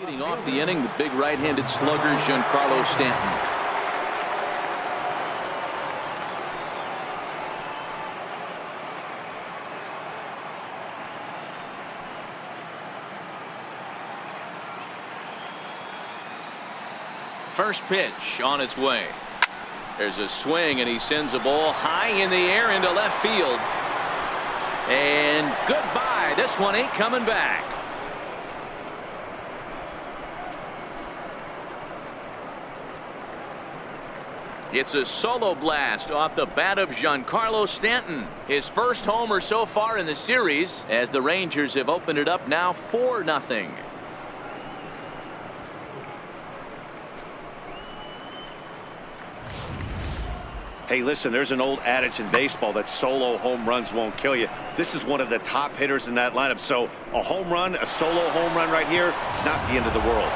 Leading off the inning, the big right-handed slugger, Giancarlo Stanton. First pitch on its way. There's a swing, and he sends a ball high in the air into left field. And goodbye. This one ain't coming back. It's a solo blast off the bat of Giancarlo Stanton. His first homer so far in the series, as the Rangers have opened it up now 4-0. Hey, listen, there's an old adage in baseball that solo home runs won't kill you. This is one of the top hitters in that lineup. So a home run, a solo home run right here, it's not the end of the world.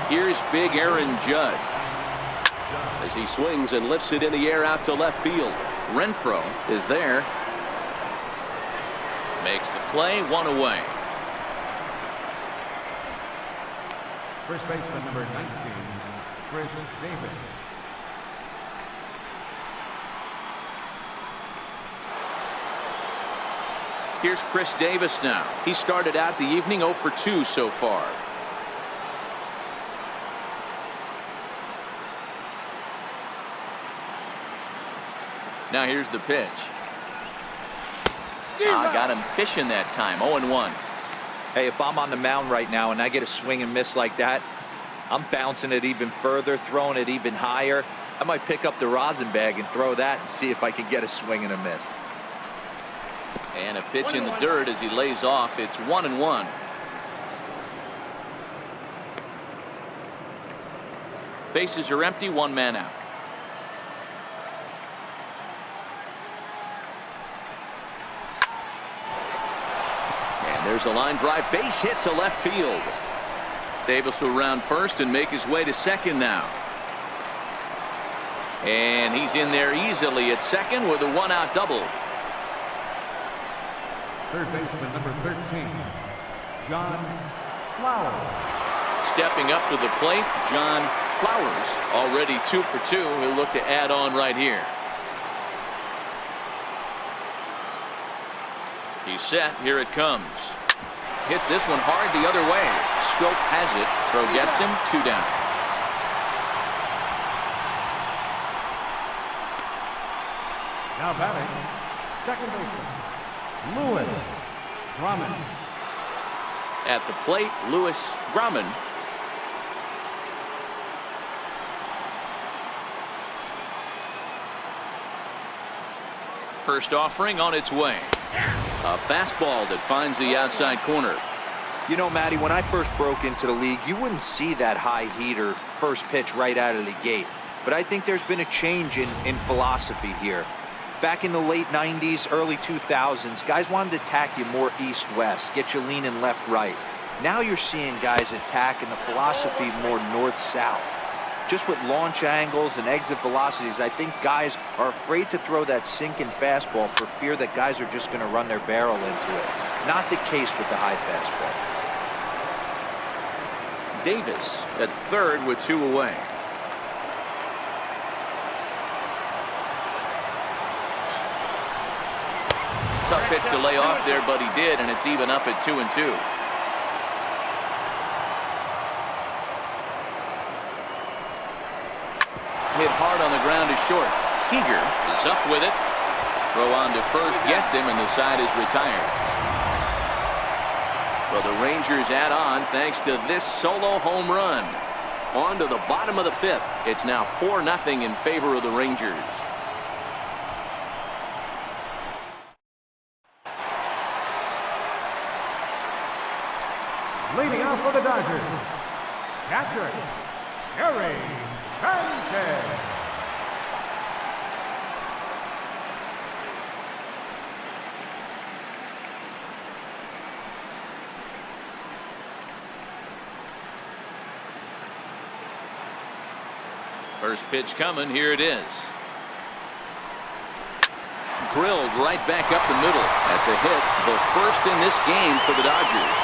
Here's big Aaron Judge as he swings and lifts it in the air out to left field. Renfroe is there. Makes the play, one away. First baseman number 19, Chris Davis. Here's Chris Davis now. He started out the evening 0 for 2 so far. Now here's the pitch. Got him fishing that time. 0-1. Hey, if I'm on the mound right now and I get a swing and miss like that, I'm bouncing it even further, throwing it even higher. I might pick up the rosin bag and throw that and see if I can get a swing and a miss. And a pitch in the dirt as he lays off. It's 1-1. Bases are empty, one man out. There's a line drive base hit to left field. Davis will round first and make his way to second now. And he's in there easily at second with a one-out double. Third baseman number 13, John Flowers. Stepping up to the plate, John Flowers, already 2 for 2. He'll look to add on right here. He's set. Here it comes. Hits this one hard the other way. Stroke has it. Throw gets him. 2 down. Now batting, second baseman, Lewis Grumman. At the plate, Lewis Grumman. First offering on its way. A fastball that finds the outside corner. You know, Matty, when I first broke into the league, you wouldn't see that high heater first pitch right out of the gate. But I think there's been a change in philosophy here. Back in the late 90s, early 2000s, guys wanted to attack you more east-west, get you leaning left-right. Now you're seeing guys attacking the philosophy more north-south. Just with launch angles and exit velocities, I think guys are afraid to throw that sinking fastball for fear that guys are just going to run their barrel into it. Not the case with the high fastball. Davis at third with 2 away. Tough pitch to lay off there, but he did, and it's even up at 2-2. Hit hard on the ground to short. Seager is up with it. Throw on to first gets him, and the side is retired. Well, the Rangers add on thanks to this solo home run. On to the bottom of the 5th. It's now 4-0 in favor of the Rangers. Leading off for the Dodgers, catcher, Gary Sanchez. First pitch coming. Here it is. drilled right back up the middle. That's a hit, the first in this game for the Dodgers.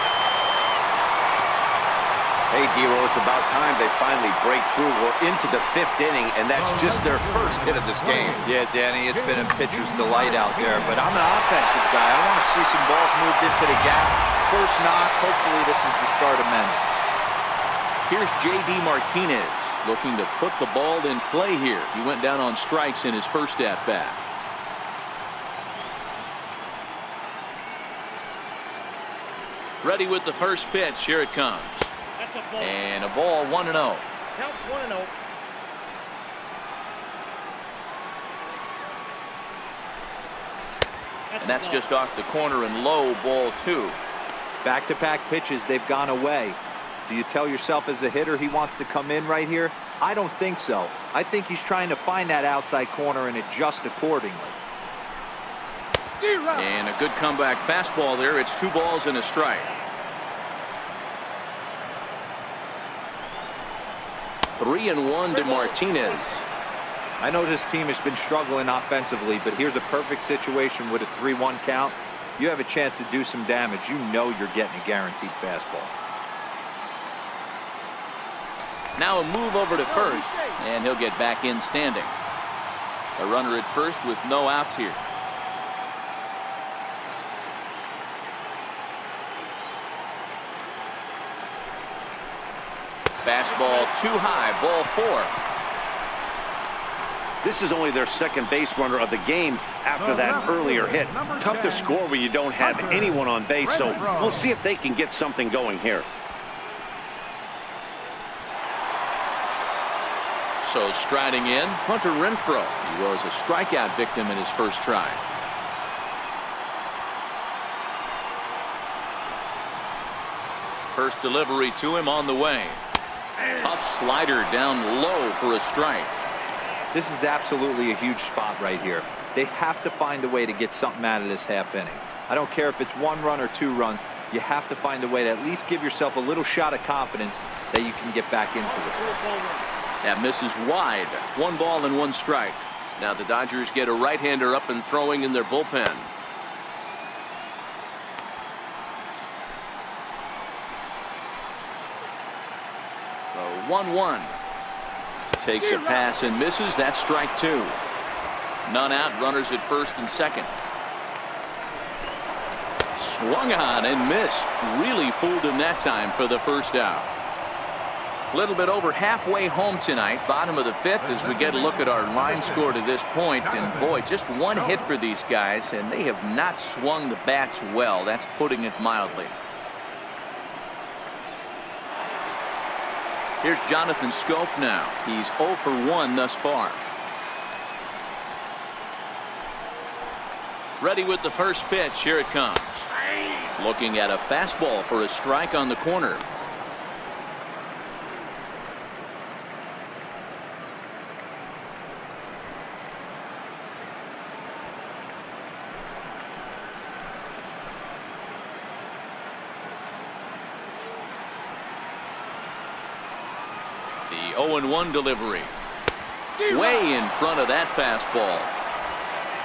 Hey, Dero, it's about time they finally break through. We're into the 5th inning, and that's just their first hit of this game. Yeah, Danny, it's been a pitcher's delight out there, but I'm an offensive guy. I want to see some balls moved into the gap. First knock, hopefully this is the start of many. Here's J.D. Martinez looking to put the ball in play here. He went down on strikes in his first at-bat. Ready with the first pitch. Here it comes. And a ball, 1-0. Counts 1-0. And that's just off the corner and low, ball 2. Back-to-back pitches, they've gone away. Do you tell yourself as a hitter he wants to come in right here? I don't think so. I think he's trying to find that outside corner and adjust accordingly. And a good comeback fastball there. It's 2 balls and a strike. 3-1 to Martinez. I know this team has been struggling offensively, but here's a perfect situation with a 3-1 count. You have a chance to do some damage. You know you're getting a guaranteed fastball. Now a move over to first, and he'll get back in standing. A runner at first with no outs here. Fastball too high, ball 4. This is only their second base runner of the game after that earlier hit. Tough to score when you don't have anyone on base, so we'll see if they can get something going here. So striding in, Hunter Renfroe. He was a strikeout victim in his first try. First delivery to him on the way. Tough slider down low for a strike. This is absolutely a huge spot right here. They have to find a way to get something out of this half inning. I don't care if it's 1 run or 2 runs. You have to find a way to at least give yourself a little shot of confidence that you can get back into this. That misses wide. 1 ball and 1 strike. Now the Dodgers get a right-hander up and throwing in their bullpen. The 1-1. Takes a pass and misses. That's strike 2. None out. Runners at first and second. Swung on and missed. Really fooled him that time for the first out. A little bit over halfway home tonight, bottom of the 5th, as we get a look at our line score to this point. And boy, just 1 hit for these guys, and they have not swung the bats well. That's putting it mildly. Here's Jonathan Scope now. He's 0 for 1 thus far. Ready with the first pitch. Here it comes. Looking at a fastball for a strike on the corner. The 0-1 delivery. Way in front of that fastball.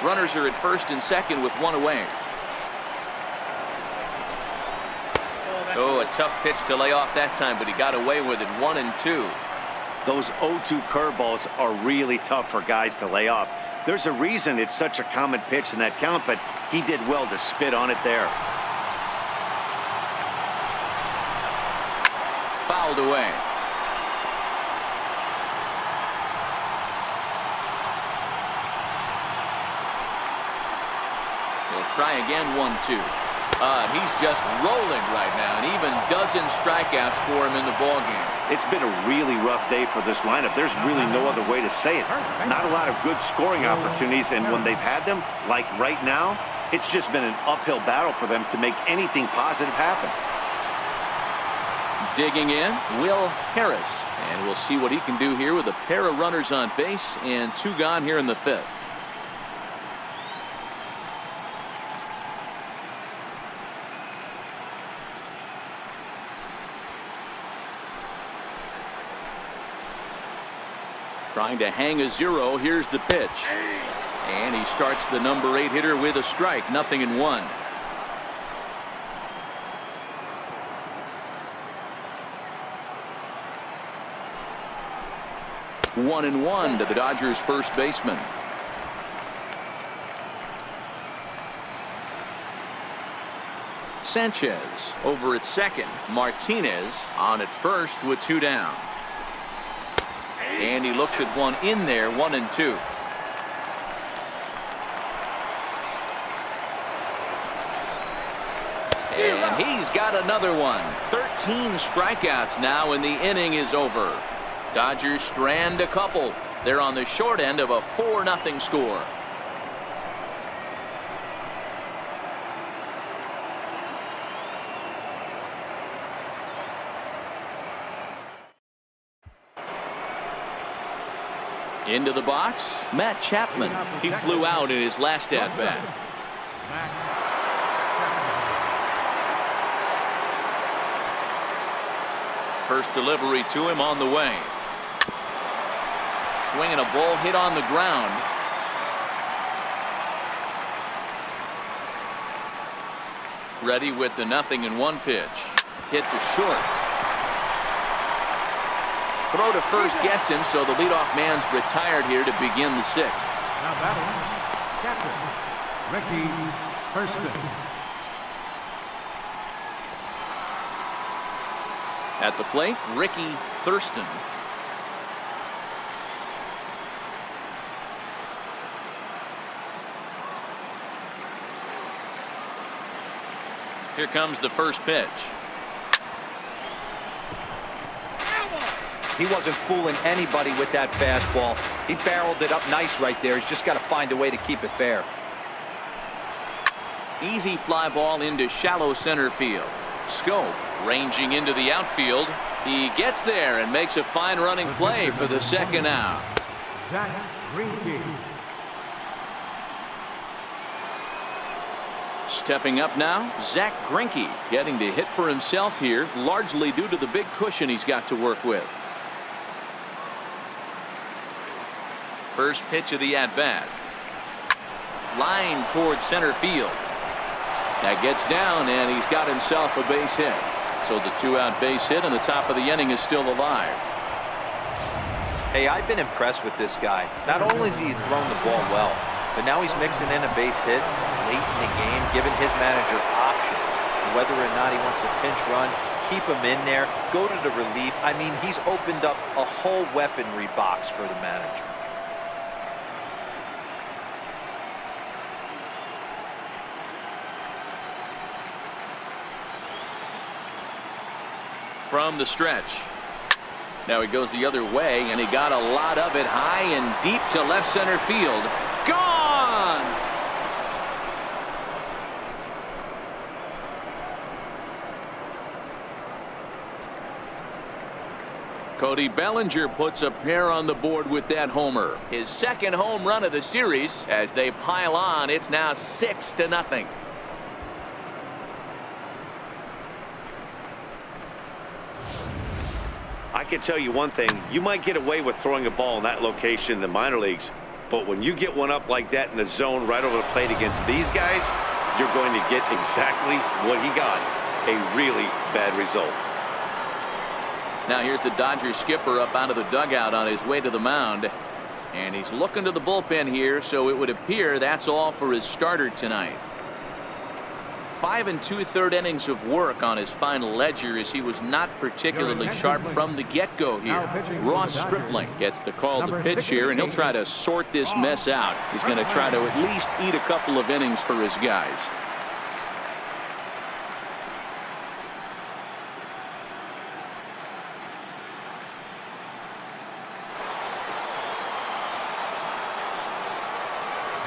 Runners are at first and second with 1 away. Oh, a tough pitch to lay off that time, but he got away with it. 1-2. Those 0-2 curveballs are really tough for guys to lay off. There's a reason it's such a common pitch in that count, but he did well to spit on it there. Fouled away. He'll try again. 1-2. He's just rolling right now, and even dozen strikeouts for him in the ballgame. It's been a really rough day for this lineup. There's really no other way to say it. Not a lot of good scoring opportunities, and when they've had them, like right now, it's just been an uphill battle for them to make anything positive happen. Digging in, Will Harris, and we'll see what he can do here with a pair of runners on base and 2 gone here in the 5th. Trying to hang a 0. Here's the pitch. And he starts the number 8 hitter with a strike. 0-1. One and one to the Dodgers first baseman. Sanchez over at second. Martinez on at first with 2 down. And he looks at one in there. 1-2. And he's got another one. 13 strikeouts now, and the inning is over. Dodgers strand a couple. They're on the short end of a 4-0 score. Into the box, Matt Chapman. He flew out in his last at-bat. First delivery to him on the way. Swinging a ball hit on the ground. Ready with the 0-1 pitch. Hit to short. Throw to first gets him, so the leadoff man's retired here to begin the 6th. Now batting, captain Ricky Thurston. At the plate, Ricky Thurston. Here comes the first pitch. He wasn't fooling anybody with that fastball. He barreled it up nice right there. He's just got to find a way to keep it fair. Easy fly ball into shallow center field. Scope ranging into the outfield. He gets there and makes a fine running play for the 2nd out. Zach Greinke. Stepping up now, Zach Greinke getting to hit for himself here, largely due to the big cushion he's got to work with. First pitch of the at-bat. Line towards center field. That gets down, and he's got himself a base hit. So the 2-out base hit, and the top of the inning is still alive. Hey, I've been impressed with this guy. Not only has he thrown the ball well, but now he's mixing in a base hit late in the game, giving his manager options. Whether or not he wants to pinch run, keep him in there, go to the relief. I mean, he's opened up a whole weaponry box for the manager. From the stretch. Now he goes the other way, and he got a lot of it high and deep to left center field. Gone! Cody Bellinger puts a pair on the board with that homer. His 2nd home run of the series. As they pile on, it's now 6-0. I can tell you one thing. You might get away with throwing a ball in that location in the minor leagues, but when you get one up like that in the zone right over the plate against these guys, you're going to get exactly what he got. A really bad result. Now here's the Dodgers skipper up out of the dugout on his way to the mound. And he's looking to the bullpen here, so it would appear that's all for his starter tonight. 5 2/3 innings of work on his final ledger, as he was not particularly sharp from the get-go here. Ross Stripling gets the call to pitch here, and he'll try to sort this mess out. He's going to try to at least eat a couple of innings for his guys.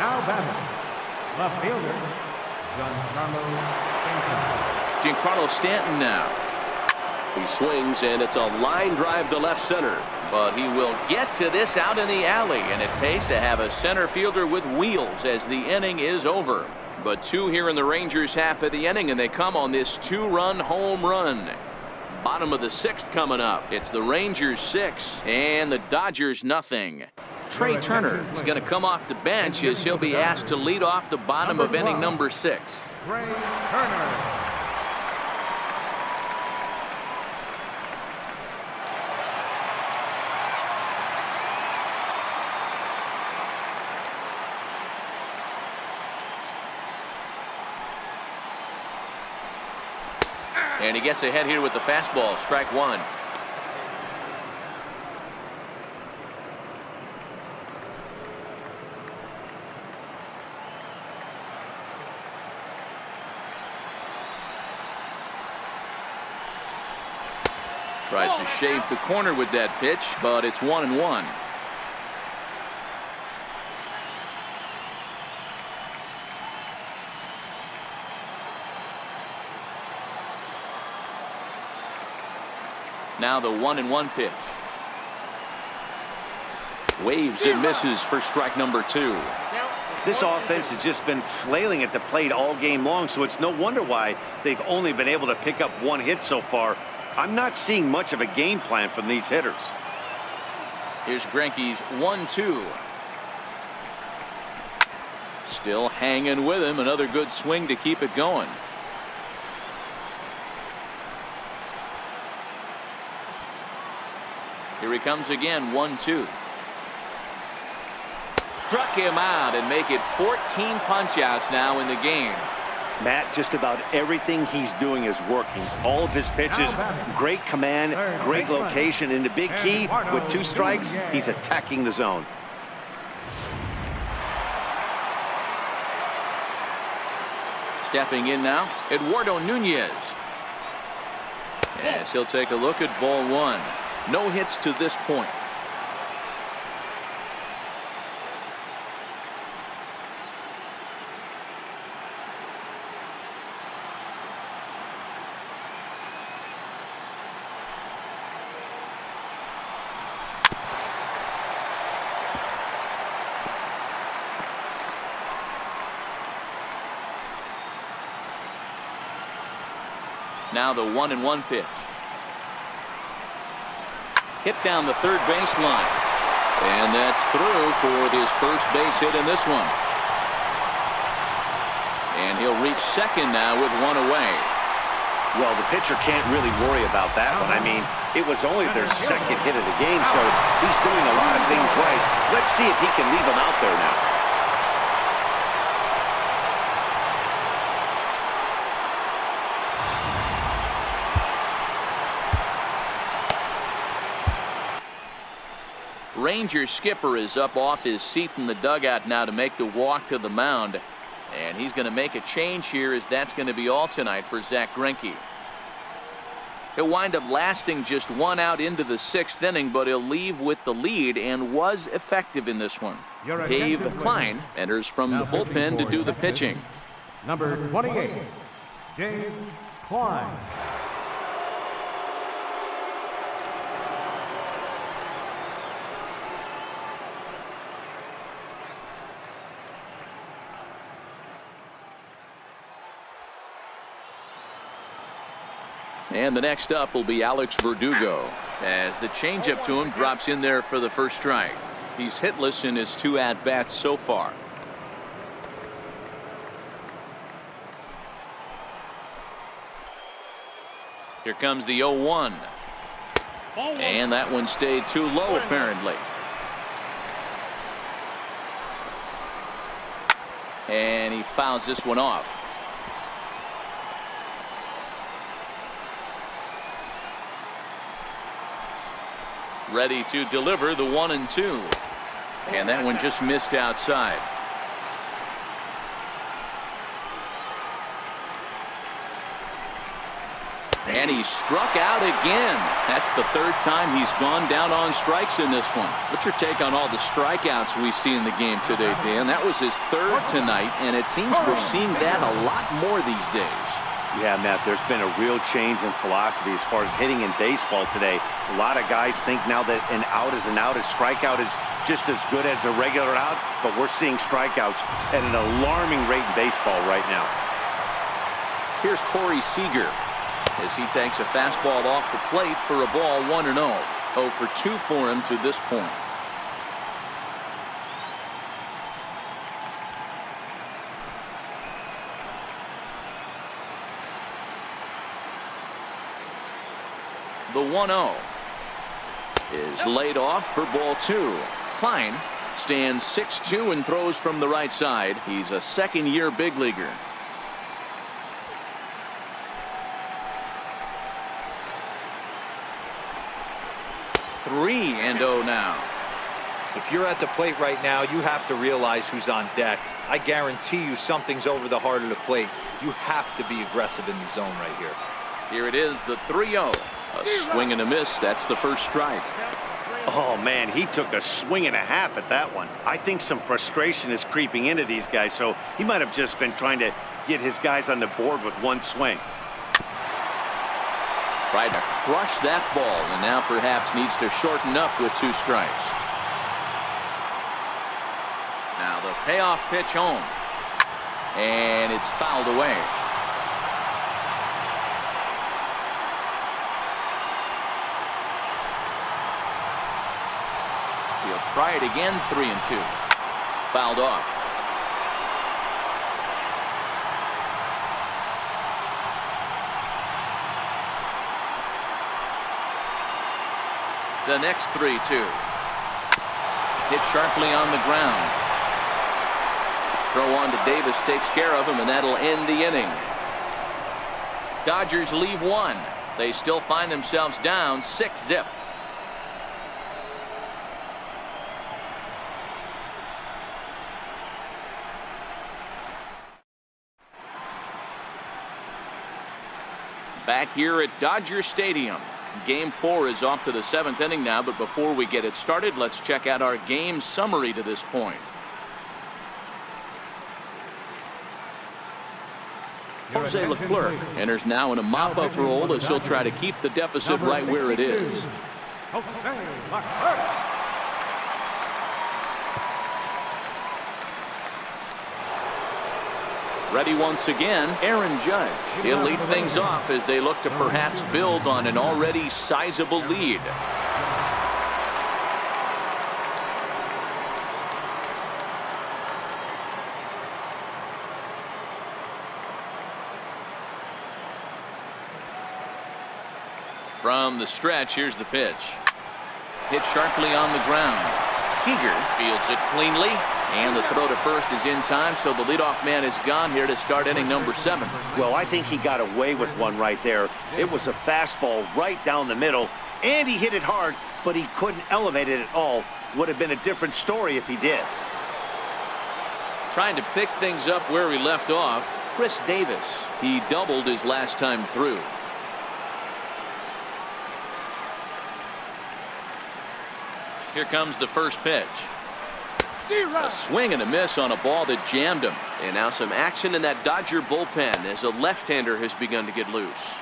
Now batting, left fielder, Giancarlo Stanton now. He swings, and it's a line drive to left center. But he will get to this out in the alley, and it pays to have a center fielder with wheels as the inning is over. But 2 here in the Rangers' half of the inning, and they come on this 2-run home run. Bottom of the 6th coming up. It's the Rangers 6 and the Dodgers nothing. Trey Turner is going to come off the bench as he'll be asked to lead off the bottom of inning number 6. Trey Turner. And he gets ahead here with the fastball. Strike 1. Tries to shave the corner with that pitch, but it's 1-1. Now the 1-1 pitch. Waves and misses for strike number 2. This offense has just been flailing at the plate all game long, so it's no wonder why they've only been able to pick up 1 hit so far. I'm not seeing much of a game plan from these hitters. Here's Greinke's 1-2. Still hanging with him. Another good swing to keep it going. Here he comes again, 1-2. Struck him out and make it 14 punch-outs now in the game. Matt, just about everything he's doing is working. All of his pitches, great command, great location, and the big key, with 2 strikes, he's attacking the zone. Stepping in now, Eduardo Nunez. Yes, he'll take a look at ball 1. No hits to this point. Now the 1-1 pitch. Hit down the third baseline. And that's through for his first base hit in this one. And he'll reach second now with 1 away. Well, the pitcher can't really worry about that one. I mean, it was only their second hit of the game, so he's doing a lot of things right. Let's see if he can leave them out there now. Ranger skipper is up off his seat in the dugout now to make the walk to the mound. And he's going to make a change here, as that's going to be all tonight for Zack Greinke. He'll wind up lasting just 1 out into the 6th inning, but he'll leave with the lead and was effective in this one. Dave Klein enters from the bullpen to do the pitching. Number 28, Dave Klein. And the next up will be Alex Verdugo, as the changeup to him drops in there for the first strike. He's hitless in his 2 at-bats so far. Here comes the 0-1. And that one stayed too low, apparently. And he fouls this one off. Ready to deliver the 1-2. And that one just missed outside. And he struck out again. That's the 3rd time he's gone down on strikes in this one. What's your take on all the strikeouts we see in the game today, Dan? That was his 3rd tonight, and it seems we're seeing that a lot more these days. Yeah, Matt, there's been a real change in philosophy as far as hitting in baseball today. A lot of guys think now that an out is an out, a strikeout is just as good as a regular out, but we're seeing strikeouts at an alarming rate in baseball right now. Here's Corey Seager as he takes a fastball off the plate for a ball 1-0. 0 for 2 for him to this point. The 1-0 is laid off for ball 2. Klein stands 6'2" and throws from the right side. He's a second-year big leaguer. Three and 0 now. If you're at the plate right now, you have to realize who's on deck. I guarantee you something's over the heart of the plate. You have to be aggressive in the zone right here. Here it is, the 3-0. A swing and a miss. That's the first strike. Oh, man, he took a swing and a half at that one. I think some frustration is creeping into these guys, so he might have just been trying to get his guys on the board with one swing. Tried to crush that ball, and now perhaps needs to shorten up with 2 strikes. Now the payoff pitch home, and it's fouled away. He'll try it again, 3-2. Fouled off. The next 3-2. Hit sharply on the ground. Throw on to Davis takes care of him, and that'll end the inning. Dodgers leave 1. They still find themselves down 6-0. Back here at Dodger Stadium. Game 4 is off to the 7th inning now, but before we get it started, let's check out our game summary to this point. Jose Leclerc enters now in a mop-up role as he'll try to keep the deficit right where it is. Ready once again, Aaron Judge. He'll lead things off as they look to perhaps build on an already sizable lead. From the stretch, here's the pitch. Hit sharply on the ground. Seager fields it cleanly, and the throw to first is in time, so the leadoff man is gone here to start inning number 7. Well, I think he got away with one right there. It was a fastball right down the middle, and he hit it hard, but he couldn't elevate it at all. Would have been a different story if he did. Trying to pick things up where he left off, Chris Davis. He doubled his last time through. Here comes the first pitch. A swing and a miss on a ball that jammed him. And now some action in that Dodger bullpen as a left-hander has begun to get loose.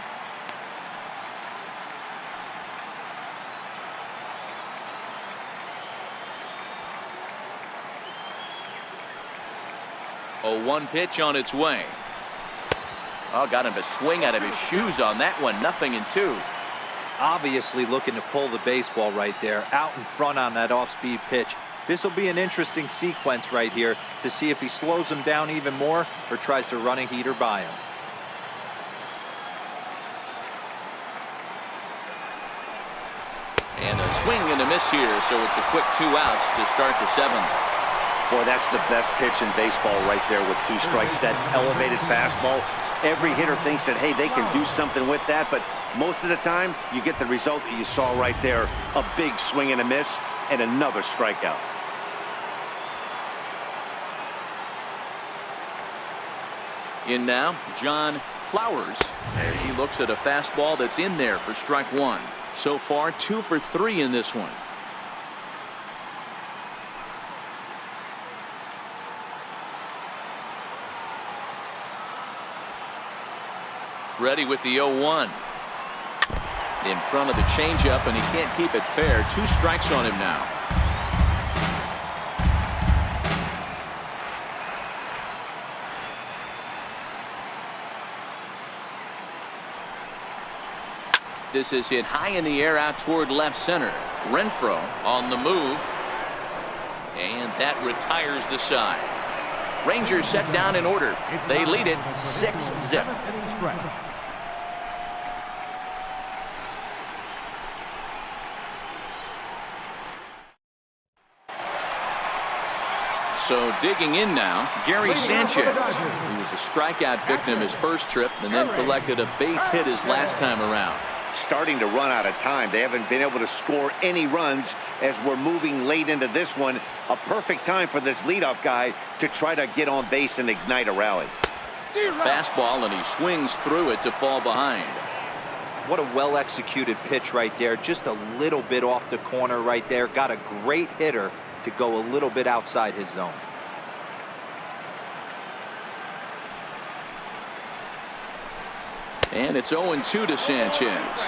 A 1 pitch on its way. Oh, got him to swing out of his shoes on that one. 0-2. Obviously looking to pull the baseball right there, out in front on that off-speed pitch. This will be an interesting sequence right here to see if he slows him down even more or tries to run a heater by him. And a swing and a miss here, so it's a quick 2 outs to start the 7th. Boy, that's the best pitch in baseball right there with 2 strikes. That elevated fastball. Every hitter thinks that, hey, they can do something with that, but most of the time you get the result that you saw right there. A big swing and a miss and another strikeout. In now, John Flowers, as he looks at a fastball that's in there for strike 1. So far, 2 for 3 in this one. Ready with the 0-1. In front of the changeup, and he can't keep it fair. 2 strikes on him now. This is hit high in the air out toward left center. Renfroe on the move, and that retires the side. Rangers set down in order. They lead it 6-0. So digging in now, Gary Sanchez. He was a strikeout victim his first trip and then collected a base hit his last time around. Starting to run out of time. They haven't been able to score any runs as we're moving late into this one. A perfect time for this leadoff guy to try to get on base and ignite a rally. Fastball, and he swings through it to fall behind. What a well-executed pitch right there. Just a little bit off the corner right there. Got a great hitter to go a little bit outside his zone. And it's 0-2 to Sanchez.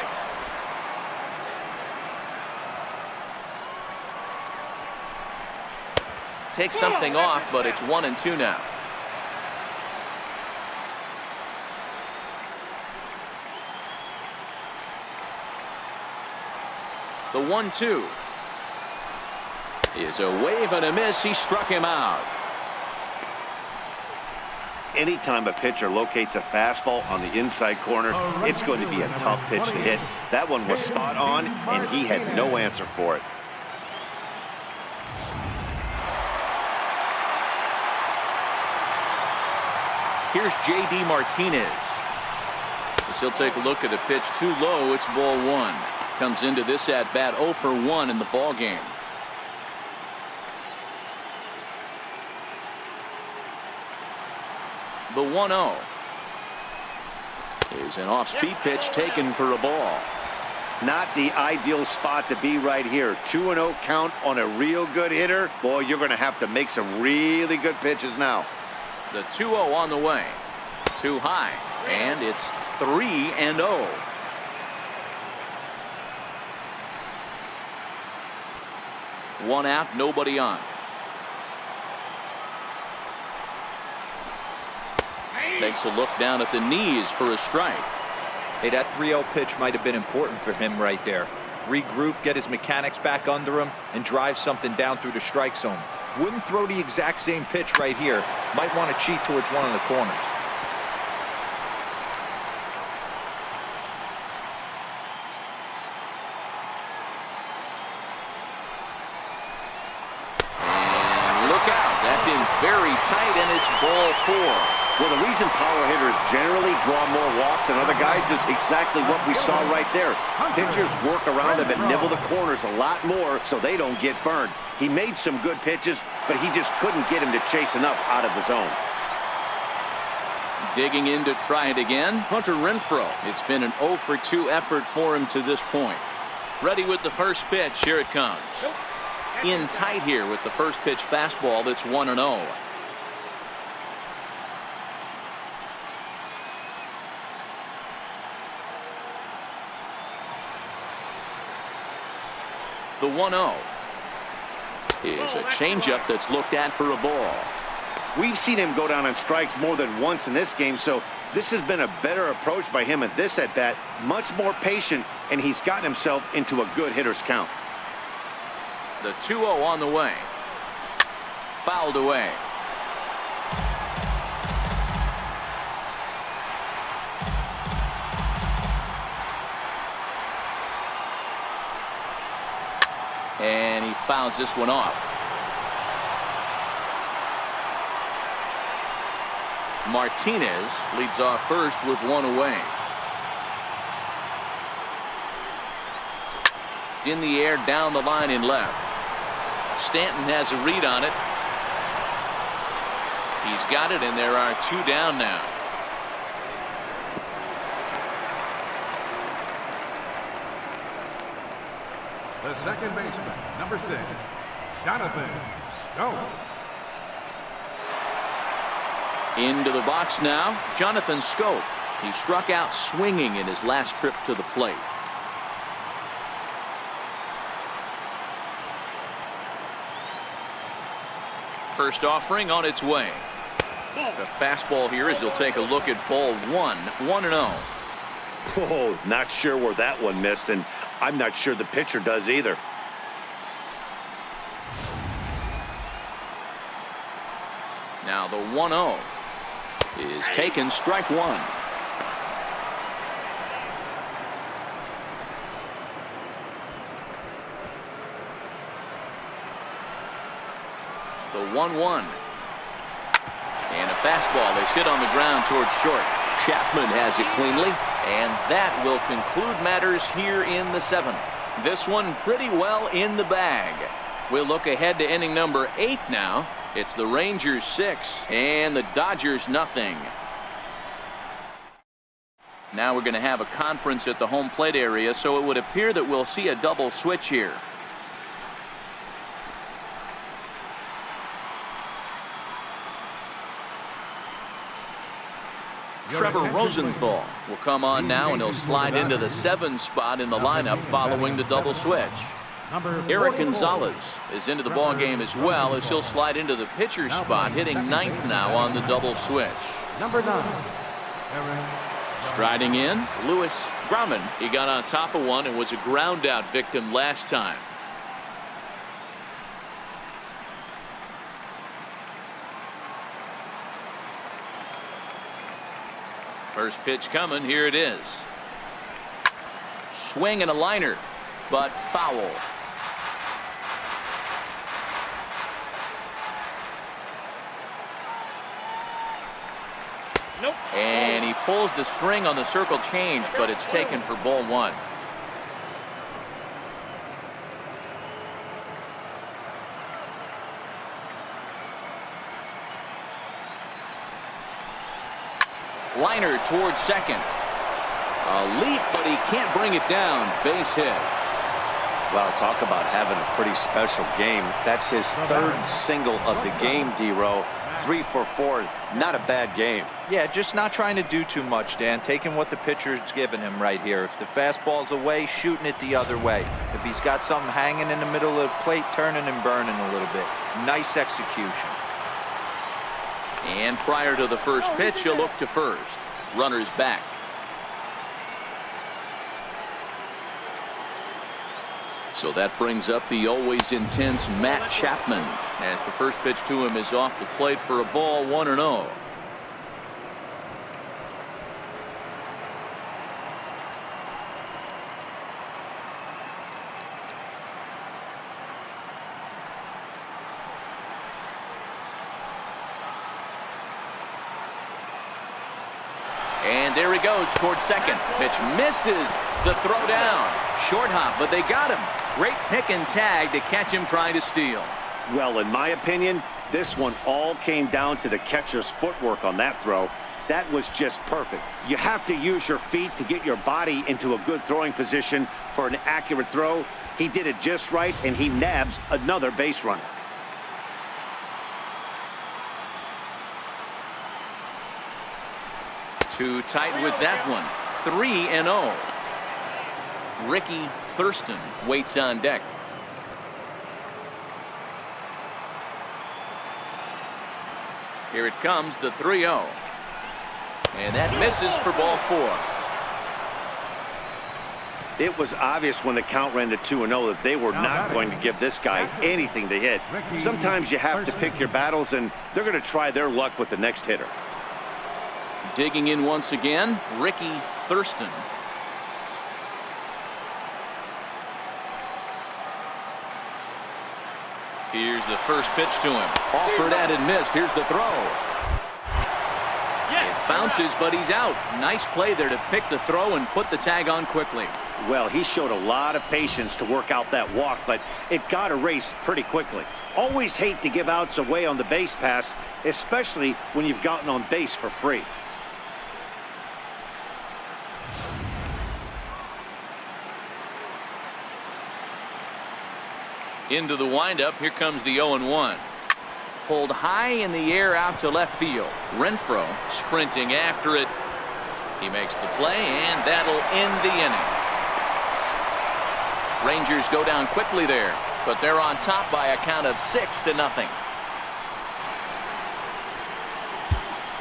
Takes something off, but it's 1-2 now. The 1-2 is a wave and a miss. He struck him out. Anytime a pitcher locates a fastball on the inside corner, it's going to be a tough pitch to hit. That one was spot on, and he had no answer for it. Here's J.D. Martinez. As he'll take a look at the pitch too low. It's ball one. Comes into this at bat 0 for 1 in the ball game. The 1-0 is an off-speed pitch taken for a ball. Not the ideal spot to be right here. 2-0 count on a real good hitter. Boy, you're going to have to make some really good pitches now. The 2-0 on the way. Too high, and it's 3-0. One out, nobody on. Takes a look down at the knees for a strike. Hey, that 3-0 pitch might have been important for him right there. Regroup, get his mechanics back under him, and drive something down through the strike zone. Wouldn't throw the exact same pitch right here. Might want to cheat towards one of the corners. That's in very tight, and it's ball 4. Well, the reason power hitters generally draw more walks than other guys is exactly what we saw right there. Pitchers work around them and nibble the corners a lot more so they don't get burned. He made some good pitches, but he just couldn't get him to chase enough out of the zone. Digging in to try it again, Hunter Renfroe. It's been an 0 for 2 effort for him to this point. Ready with the first pitch. Here it comes. In tight here with the first pitch fastball. That's 1-0. The 1-0 is a changeup that's looked at for a ball. We've seen him go down on strikes more than once in this game, so this has been a better approach by him at this at-bat. Much more patient, and he's gotten himself into a good hitter's count. The 2-0 on the way. Fouled away. And he fouls this one off. Martinez leads off first with one away. In the air, down the line in left. Stanton has a read on it. He's got it, and there are 2 down now. The second baseman, number 6, Jonathan Stone. Into the box now, Jonathan Schoop. He struck out swinging in his last trip to the plate. First offering on its way. The fastball here as he'll take a look at ball 1, 1-0. Oh, not sure where that one missed, and I'm not sure the pitcher does either. Now the 1-0 is taken, strike 1. The The 1-1. And a fastball is hit on the ground towards short. Chapman has it cleanly, and that will conclude matters here in the 7th. This one pretty well in the bag. We'll look ahead to inning number 8 now. It's the Rangers 6 and the Dodgers nothing. Now we're going to have a conference at the home plate area, so it would appear that we'll see a double switch here. Trevor Rosenthal will come on now, and he'll slide into the 7 spot in the lineup following the double switch. Eric Gonzalez is into the ball game as well, as he'll slide into the pitcher spot, hitting 9th now on the double switch. Number 9. Striding in, Lewis Grumman. He got on top of one and was a ground out victim last time. First pitch coming. Here it is. Swing and a liner, but foul. Nope. And he pulls the string on the circle change, but it's taken for ball 1. Liner towards second. A leap, but he can't bring it down. Base hit. Well, talk about having a pretty special game. That's his 3rd single of the game, D-Row. 3 for 4. Not a bad game. Yeah, just not trying to do too much, Dan. Taking what the pitcher's giving him right here. If the fastball's away, shooting it the other way. If he's got something hanging in the middle of the plate, turning and burning a little bit. Nice execution. And prior to the first pitch, he'll look to first. Runners back. So that brings up the always intense Matt Chapman, as the first pitch to him is off the plate for a ball, 1-0. And there he goes towards second. Pitch misses. The throw down. Short hop, but they got him. Great pick and tag to catch him trying to steal. Well, in my opinion, this one all came down to the catcher's footwork on that throw. That was just perfect. You have to use your feet to get your body into a good throwing position for an accurate throw. He did it just right, and he nabs another base runner. Too tight with that one. 3-0. Ricky Thurston waits on deck. Here it comes, the 3-0. And that misses for ball 4. It was obvious when the count ran to 2-0 that they were not going to give this guy anything to hit. Sometimes you have to pick your battles, and they're going to try their luck with the next hitter. Digging in once again, Ricky Thurston. Here's the first pitch to him. Offered at and missed. Here's the throw. It bounces, but he's out. Nice play there to pick the throw and put the tag on quickly. Well, he showed a lot of patience to work out that walk, but it got erased pretty quickly. Always hate to give outs away on the base pass, especially when you've gotten on base for free. Into the windup. Here comes the 0-1. Pulled high in the air out to left field. Renfroe sprinting after it. He makes the play, and that'll end the inning. Rangers go down quickly there, but they're on top by a count of 6-0.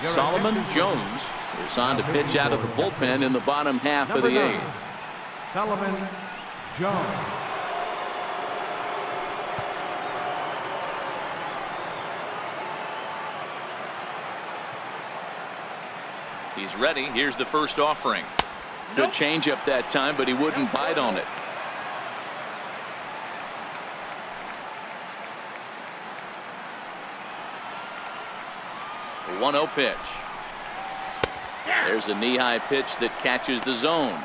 Solomon Jones is on to pitch out of the bullpen in the bottom half of the 8th. Solomon Jones. He's ready. Here's the first offering. Good changeup that time, but he wouldn't bite on it. 1-0 pitch. There's a knee-high pitch that catches the zone.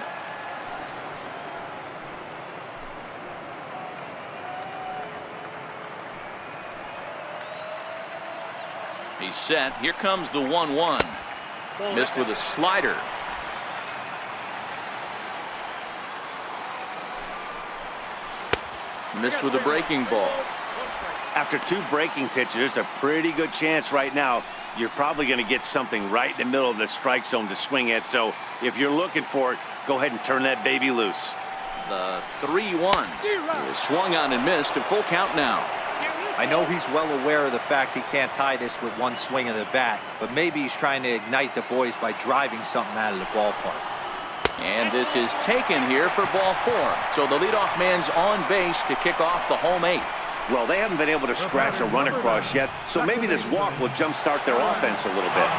He's set. Here comes the 1-1. Missed with a slider. Missed with a breaking ball. After 2 breaking pitches, there's a pretty good chance right now you're probably going to get something right in the middle of the strike zone to swing at. So if you're looking for it, go ahead and turn that baby loose. The 3-1 is swung on and missed. A full count now. I know he's well aware of the fact he can't tie this with one swing of the bat, but maybe he's trying to ignite the boys by driving something out of the ballpark. And this is taken here for ball 4. So the leadoff man's on base to kick off the home 8th. Well, they haven't been able to scratch a run across yet, so maybe this walk will jumpstart their offense a little bit.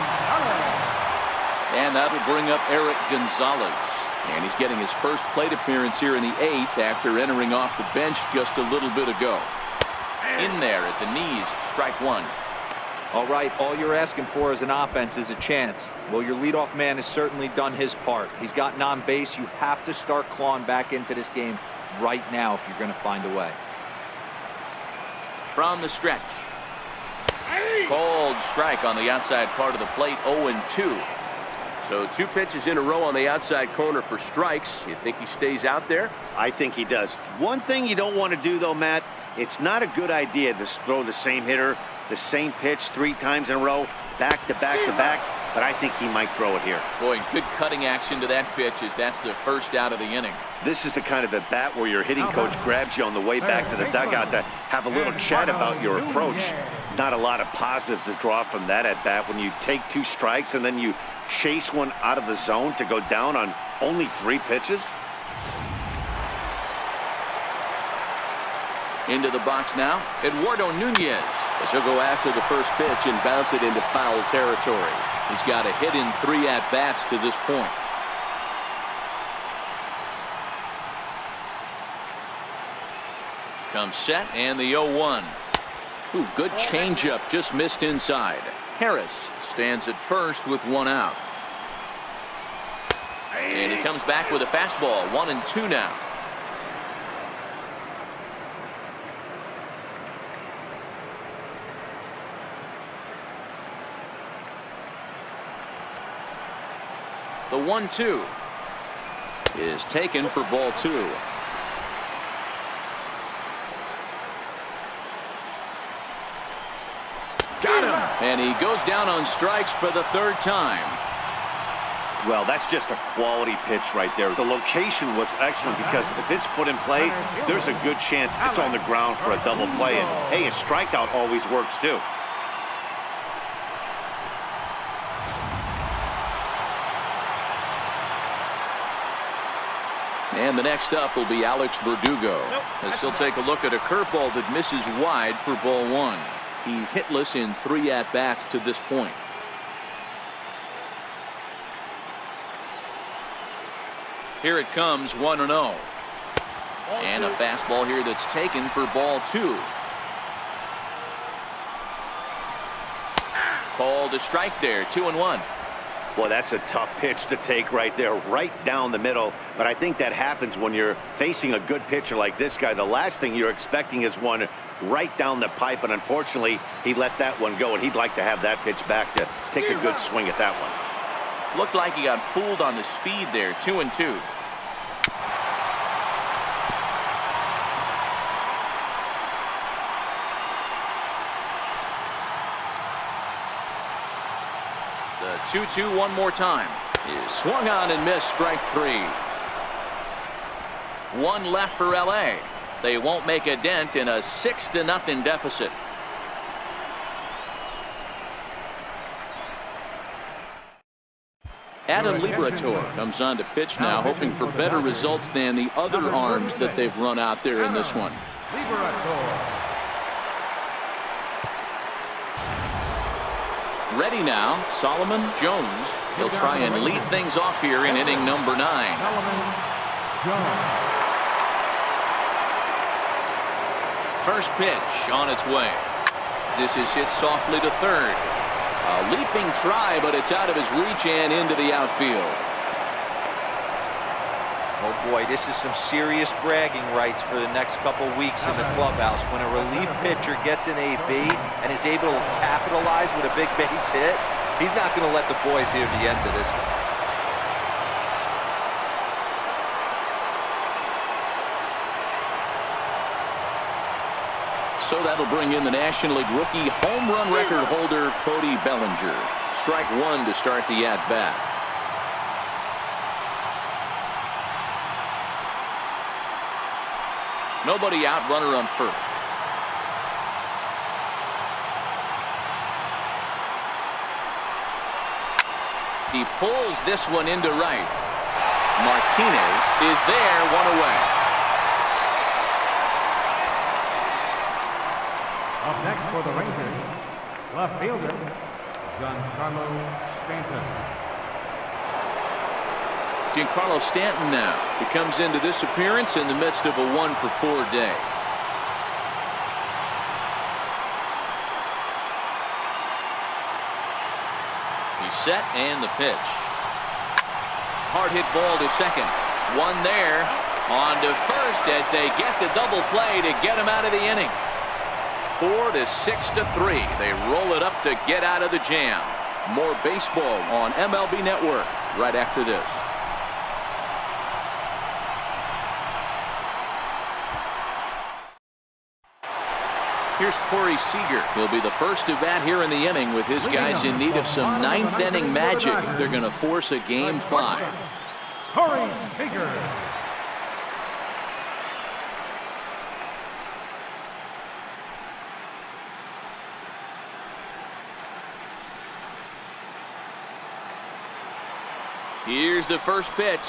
And that'll bring up Eric Gonzalez. And he's getting his first plate appearance here in the 8th after entering off the bench just a little bit ago. In there at the knees, strike 1. All right, all you're asking for as an offense is a chance. Well, your leadoff man has certainly done his part. He's gotten on base. You have to start clawing back into this game right now if you're going to find a way. From the stretch. Cold strike on the outside part of the plate, 0-2. So 2 pitches in a row on the outside corner for strikes. You think he stays out there? I think he does. One thing you don't want to do, though, Matt, it's not a good idea to throw the same hitter, the same pitch 3 times in a row, back to back to back, but I think he might throw it here. Boy, good cutting action to that pitch as that's the first out of the inning. This is the kind of at bat where your hitting coach grabs you on the way back to the dugout to have a little chat about your approach. Not a lot of positives to draw from that at bat when you take 2 strikes and then you chase one out of the zone to go down on only 3 pitches. Into the box now, Eduardo Nunez. As he'll go after the first pitch and bounce it into foul territory. He's got a hit in 3 at-bats to this point. Comes set and the 0-1. Ooh, good changeup, just missed inside. Harris stands at first with 1 out. And he comes back with a fastball, 1-2 now. The 1-2 is taken for ball 2. Got him. And he goes down on strikes for the 3rd time. Well, that's just a quality pitch right there. The location was excellent because if it's put in play, there's a good chance it's on the ground for a double play. And hey, a strikeout always works too. And the next up will be Alex Verdugo, as he'll take a look at a curveball that misses wide for ball 1. He's hitless in 3 at-bats to this point. Here it comes, 1-0. And a fastball here that's taken for ball 2. Called a strike there, 2-1. Well, that's a tough pitch to take right there, right down the middle. But I think that happens when you're facing a good pitcher like this guy. The last thing you're expecting is one right down the pipe, and unfortunately, he let that one go, and he'd like to have that pitch back to take a good swing at that one. Looked like he got fooled on the speed there, 2-2. The 2-2 one more time is swung on and missed, strike 3. 1 left for LA. They won't make a dent in a 6-0 deficit. Adam Liberatore comes on to pitch now, hoping for better results than the other arms that they've run out there in this one. Ready now, Solomon Jones. He'll try and lead things off here in inning number 9. First pitch on its way. This is hit softly to third. A leaping try, but it's out of his reach and into the outfield. Oh boy, this is some serious bragging rights for the next couple weeks in the clubhouse. When a relief pitcher gets an AB and is able to capitalize with a big base hit, he's not going to let the boys hear the end of this one. So that'll bring in the National League rookie home run record holder, Cody Bellinger. Strike one to start the at-bat. Nobody out, runner on first. He pulls this one into right. Martinez is there, one away. Up next for the Rangers, left fielder, Giancarlo Stanton. Giancarlo Stanton now. He comes into this appearance in the midst of a 1-for-4 day. He's set and the pitch. Hard hit ball to second. One there. On to first as they get the double play to get him out of the inning. 4 to 6 to 3. They roll it up to get out of the jam. More baseball on MLB Network right after this. Here's Corey Seager. He'll be the first to bat here in the inning with his guys in need of some ninth inning magic if they're going to force a game 5. Corey Seager. Here's the first pitch.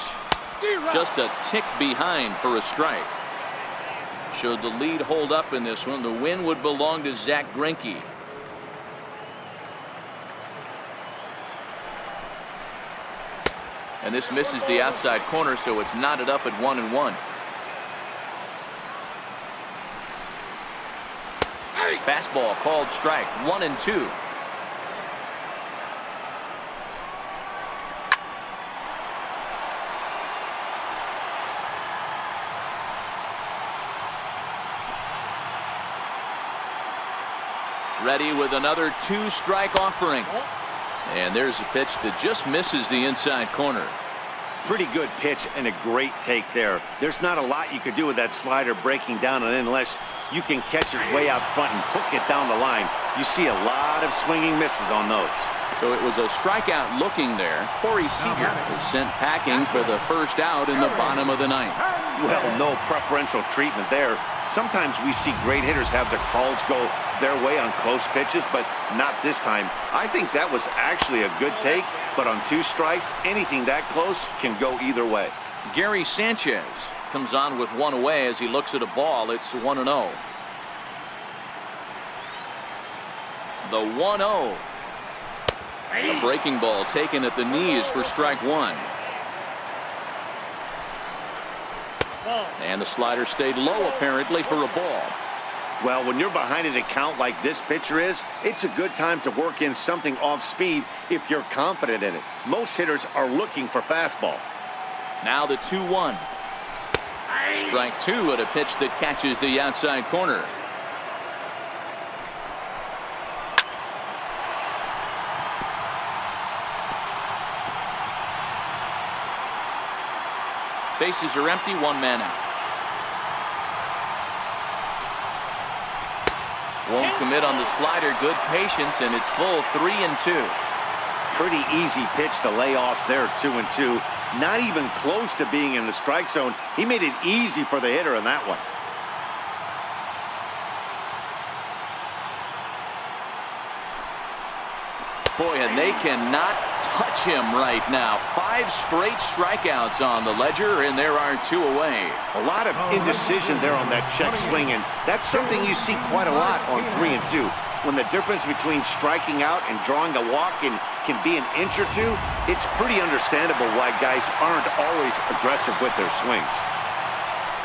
Just a tick behind for a strike. Should the lead hold up in this one, the win would belong to Zach Greinke. And this misses the outside corner, so it's knotted up at 1-1. Fastball called strike. 1-2. Ready with another 2-strike offering. And there's a pitch that just misses the inside corner. Pretty good pitch and a great take there. There's not a lot you could do with that slider breaking down and unless you can catch it way out front and hook it down the line. You see a lot of swinging misses on those. So it was a strikeout looking there. Corey Seager was sent packing for the first out in the bottom of the 9th. Well, no preferential treatment there. Sometimes we see great hitters have their calls go their way on close pitches, but not this time. I think that was actually a good take, but on 2 strikes, anything that close can go either way. Gary Sanchez comes on with 1 away as he looks at a ball. It's 1-0. The 1-0. A breaking ball taken at the knees for strike 1. And the slider stayed low apparently for a ball. Well, when you're behind an account like this pitcher is, it's a good time to work in something off speed if you're confident in it. Most hitters are looking for fastball. Now the 2-1. Strike 2 at a pitch that catches the outside corner. Bases are empty, 1 man out. Won't commit on the slider. Good patience, and it's full 3-2. Pretty easy pitch to lay off there, 2-2. Not even close to being in the strike zone. He made it easy for the hitter in that one. Boy, and they cannot touch him right now. 5 straight strikeouts on the ledger, and there are 2 away. A lot of indecision there on that check swing, and that's something you see quite a lot on 3-2. When the difference between striking out and drawing a walk can be an inch or 2, it's pretty understandable why guys aren't always aggressive with their swings.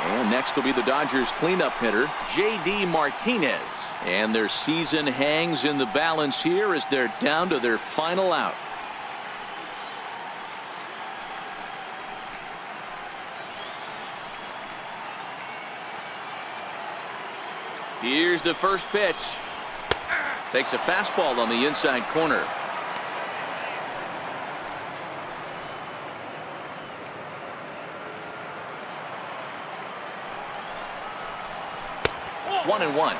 And next will be the Dodgers cleanup hitter, J.D. Martinez. And their season hangs in the balance here as they're down to their final out. Here's the first pitch. Takes a fastball on the inside corner. One and one.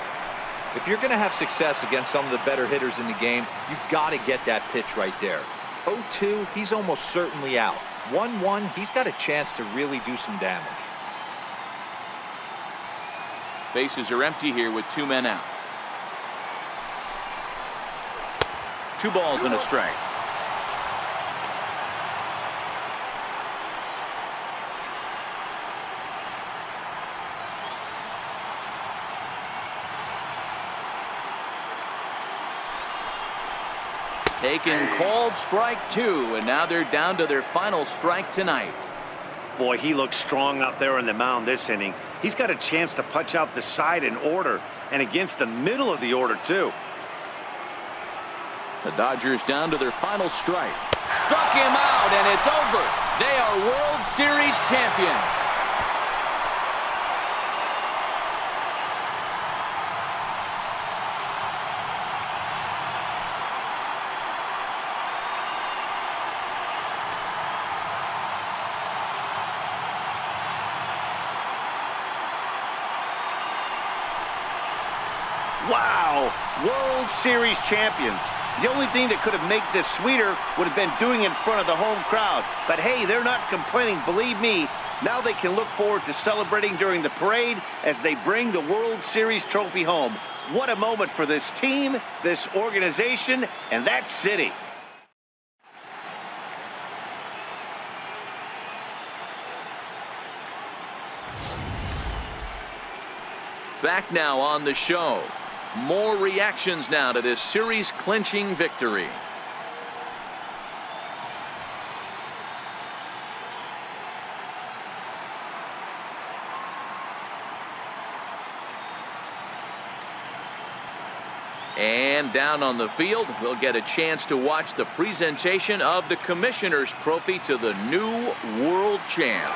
If you're going to have success against some of the better hitters in the game, you've got to get that pitch right there. 0-2, he's almost certainly out. 1-1, he's got a chance to really do some damage. Bases are empty here with 2 men out. 2 balls and a strike. Taken, called strike 2, and now they're down to their final strike tonight. Boy, he looks strong out there on the mound this inning. He's got a chance to punch out the side in order, and against the middle of the order, too. The Dodgers down to their final strike. Struck him out, and it's over. They are World Series champions. Wow, World Series champions. The only thing that could have made this sweeter would have been doing it in front of the home crowd. But hey, they're not complaining, believe me. Now they can look forward to celebrating during the parade as they bring the World Series trophy home. What a moment for this team, this organization, and that city. Back now on the show. More reactions now to this series-clinching victory. And down on the field, we'll get a chance to watch the presentation of the Commissioner's Trophy to the new world champs.